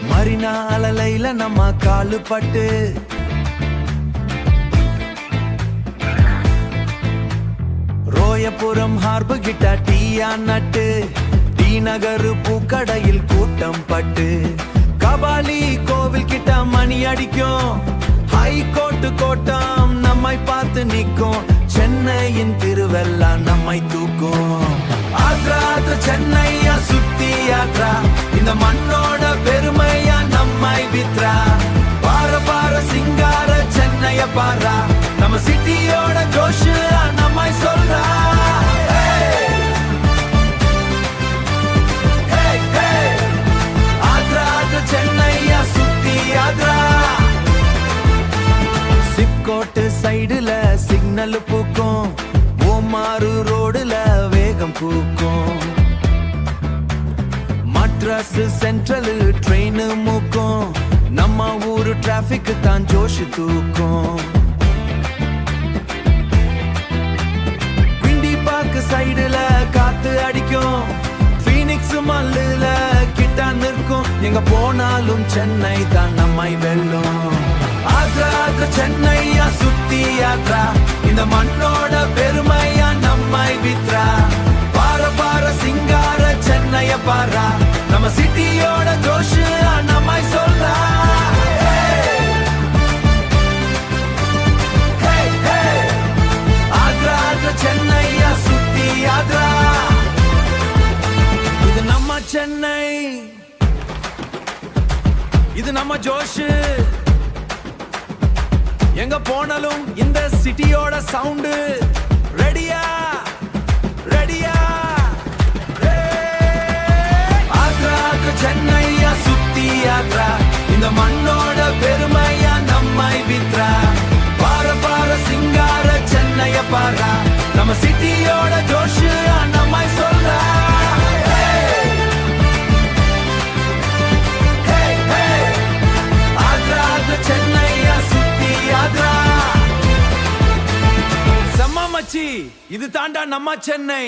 மரினா அலலையில நம்ம காலு பட்டு ரோயபுரம் ஹார்பு கிட்ட டீயா நட்டு டி நகரு பூக்கடையில் கூட்டம் பட்டு கபாலி கோவில் கிட்ட மணி அடிக்கும் ஹைகோர்ட் கோட்டம் நம்மை பார்த்து நிற்கும் சென்னையின் திருவெல்லா நம்மை தூக்கும் ஆக்ரா சென்னையா சுத்தி யாத்ரா இந்த மண்ணோட பெருமையா நம்மை வித்ரா பார பார சிங்கார சென்னைய பாரா நம்ம சிட்டியோட ஜோஷ் நம்மை சொல்றா ஆக்ரா சென்னையா சுத்தி யாத்ரா சிப்கோட்டு சைடுல சிக்னல் பூக்கும் ஓமாறு ரோடுல வேகம் பூக்கும் மட்ராஸ் சென்ட்ரல் ட்ரெயின் மூக்கும் நம்ம ஊரு டிராபிக் தான் ஜோஷ் தூக்கும் குயிண்டி பார்க் சைடுல காத்து அடிக்கும் பீனிக்ஸ் மல்லுல கிட்ட நிற்கும் எங்க போனாலும் சென்னை தான் நம்மை வெல்லும் ஆக்ரா சென்னையா சுத்தி யாத்ரா இந்த மண்ணோட பெருமையா நம்மை வித்ரா பார பார சிங்கார சென்னைய பாரா நம்ம சிட்டியோட ஜோஷ் நம்மை சொல்றா ஆக்ரா சென்னையா சுத்தி யாத்ரா இது நம்ம சென்னை இது நம்ம ஜோஷ் எங்க போனாலும் இந்த சிட்டியோட சவுண்ட் ரெடியா ரெடியா ஆக்ரா சென்னையா சுத்தி யாத்ரா இந்த மண்ணோட பெருமையா நம்மை வித்ரா பார பார சிங்கார சென்னைய பாரா நம்ம சிட்டியோட ஜோஷ் நம்மை சொல்றா ஆக்ரா சென்னையா சுத்தி யாத்ரா செம்ம மச்சி இது தாண்டா நம்ம சென்னை.